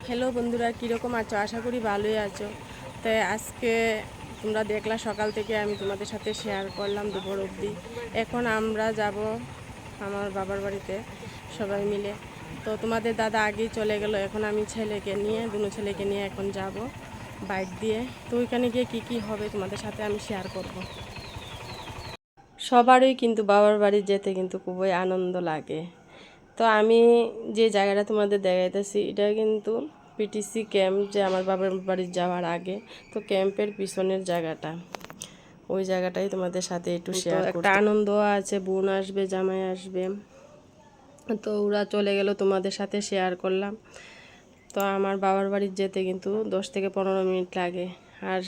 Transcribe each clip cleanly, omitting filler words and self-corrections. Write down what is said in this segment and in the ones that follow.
Hello বন্ধুরা, কীরকম আছো? আশা করি ভালোই আছো। তাই আজকে তোমরা দেখলা সকাল থেকে আমি তোমাদের সাথে শেয়ার করলাম দুপুর অবধি। এখন আমরা যাব আমার বাবার বাড়িতে সবাই মিলে। তো তোমাদের দাদা আগেই চলে গেল, এখন আমি দুনো ছেলেকে নিয়ে এখন যাব বাইক দিয়ে। তো ওইখানে গিয়ে কী হবে তোমাদের সাথে আমি শেয়ার করব। সবারই কিন্তু বাবার বাড়ি যেতে কিন্তু খুবই আনন্দ লাগে। তো আমি যে জায়গাটা তোমাদের দেখাইতেছি এটা কিন্তু পিটিসি ক্যাম্প, যে আমার বাবার বাড়ি যাওয়ার আগে। তো ক্যাম্পের পিছনের জায়গাটা, ওই জায়গাটাই তোমাদের সাথে একটু শেয়ার করতে। একটা আনন্দ আছে, বোন আসবে, জামাই আসবে, তো ওরা চলে গেল, তোমাদের সাথে শেয়ার করলাম। তো আমার বাবার বাড়ি যেতে কিন্তু 10 থেকে 15 মিনিট লাগে। আর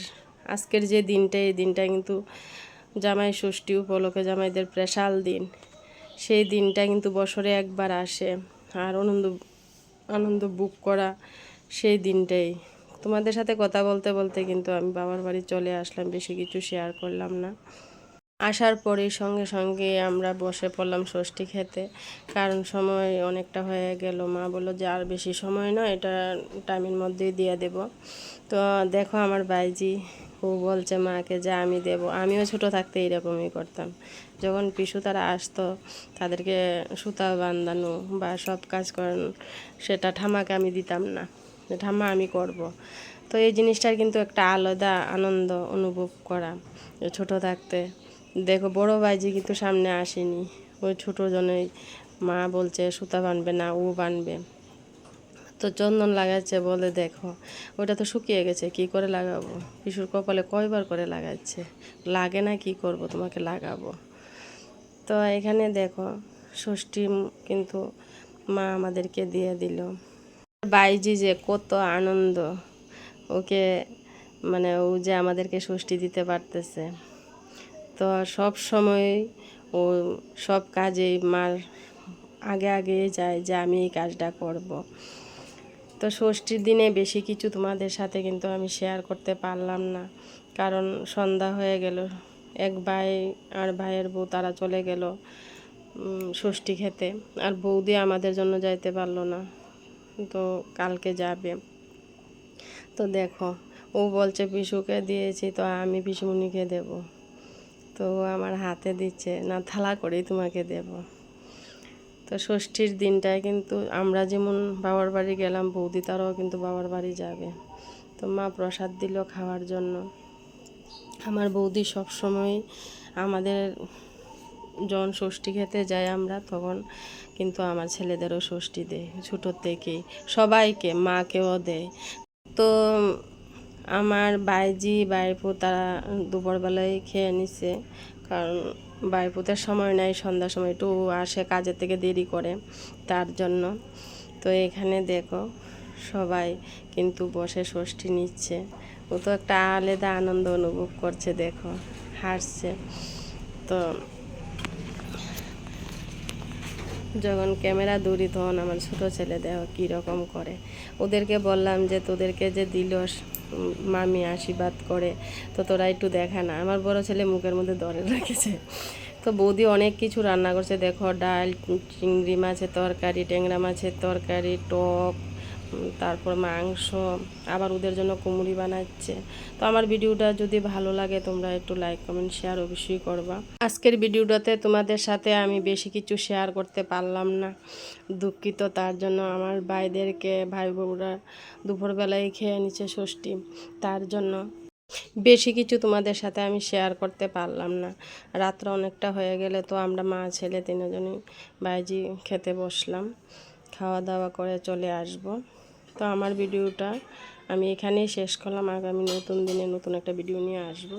আজকের যে দিনটা, এই দিনটা কিন্তু জামাই ষষ্ঠী উপলক্ষে, জামাইদের স্পেশাল দিন। সেই দিনটা কিন্তু বছরে একবার আসে, আর আনন্দ বুক করা সেই দিনটাই। তোমাদের সাথে কথা বলতে বলতে কিন্তু আমি বাবার বাড়ি চলে আসলাম, বেশি কিছু শেয়ার করলাম না। আসার পরেই সঙ্গে সঙ্গে আমরা বসে পড়লাম ষষ্ঠী খেতে, কারণ সময় অনেকটা হয়ে গেল। মা বললো যে আর বেশি সময় নয়, এটা টাইমের মধ্যেই দিয়ে দেব। তো দেখো আমার বাইজি, ও বলছে মাকে যে আমি দেব। আমিও ছোটো থাকতে এরকমই করতাম। যখন পিসু তারা আসতো, তাদেরকে সুতা বাঁধানো বা সব কাজ করানো, সেটা ঠাম্মাকে আমি দিতাম না, যে ঠাম্মা আমি করব। তো এই জিনিসটার কিন্তু একটা আলাদা আনন্দ অনুভব করা ছোটো থাকতে। দেখো বড় ভাইজি কিন্তু সামনে আসেনি, ওই ছোটো জনেই মা বলছে সুতা বানবে না, ও বানবে। তো চন্দন লাগাচ্ছে, বলে দেখো ওটা তো শুকিয়ে গেছে, কি করে লাগাবো? পিসুর কপালে কয়বার করে লাগাচ্ছে, লাগে না, কি করব, তোমাকে লাগাবো। তো এখানে দেখো ষষ্ঠী কিন্তু মা আমাদেরকে দিয়ে দিল। বাইজি যে কত আনন্দ, ওকে মানে ও যে আমাদেরকে ষষ্ঠী দিতে পারতেছে। তো সব সময় ও সব কাজেই মার আগে আগে যায় যে আমি এই কাজটা করব। তো ষষ্ঠীর দিনে বেশি কিছু তোমাদের সাথে কিন্তু আমি শেয়ার করতে পারলাম না, কারণ সন্ধ্যা হয়ে গেল। এক ভাই আর ভাইয়ের বউ তারা চলে গেল ষষ্ঠী খেতে, আর বৌদি আমাদের জন্য যাইতে পারলো না, তো কালকে যাবে। তো দেখো ও বলছে পিসুকে দিয়েছি, তো আমি পিসুমণিকে দেব। তো আমার হাতে দিচ্ছে, না থালা করেই তোমাকে দেব। তো ষষ্ঠীর দিনটায় কিন্তু আমরা যেমন বাবার বাড়ি গেলাম, বৌদি তারাও কিন্তু বাবার বাড়ি যাবে। তো মা প্রসাদ দিল খাওয়ার জন্য। আমার বৌদি সব সময় আমাদের যখন ষষ্ঠী খেতে যাই আমরা, তখন কিন্তু আমার ছেলেদেরও ষষ্ঠী দেয় ছোটোর থেকেই, সবাইকে, মাকেও দেয়। তো আমার বাইজি বাইপু তারা দুপুরবেলায় খেয়ে নিছে, কারণ বাইপুতের সময় নাই, সন্ধ্যার সময় একটু আসে কাজের থেকে দেরি করে, তার জন্য। তো এখানে দেখো সবাই কিন্তু বসে ষষ্ঠী নিচ্ছে। ও তো একটা আলাদা আনন্দ অনুভব করছে, দেখো হাসছে। তো যখন ক্যামেরা দূরি, তখন আমার ছোটো ছেলে দেখো কীরকম করে। ওদেরকে বললাম যে তোদেরকে যে দিল মামি আশীর্বাদ করে, তো তোরা একটু দেখা না। আমার বড় ছেলে মুখের মধ্যে ধরে রেখেছে। তো বৌদি অনেক কিছু রান্না করছে, দেখো ডাল, চিংড়ি মাছের তরকারি, ট্যাংরা মাছের তরকারি, টক, তারপর মাংস, আবার ওদের জন্য কুমড়ি বানাচ্ছে। তো আমার ভিডিওটা যদি ভালো লাগে তোমরা একটু লাইক কমেন্ট শেয়ার অবশ্যই করবা। আজকের ভিডিওটাতে তোমাদের সাথে আমি বেশি কিছু শেয়ার করতে পারলাম না, দুঃখিত তার জন্য। আমার ভাইদেরকে, ভাই বউরা দুপুরবেলায় খেয়ে নিচ্ছে ষষ্ঠী, তার জন্য বেশি কিছু তোমাদের সাথে আমি শেয়ার করতে পারলাম না। রাত্র অনেকটা হয়ে গেলে তো আমরা মা ছেলে তিনজনই বাইজি খেতে বসলাম, খাওয়া দাওয়া করে চলে আসব। তো আমার ভিডিওটা আমি এখানেই শেষ করলাম। আগামী নতুন দিনে নতুন একটা ভিডিও নিয়ে আসব।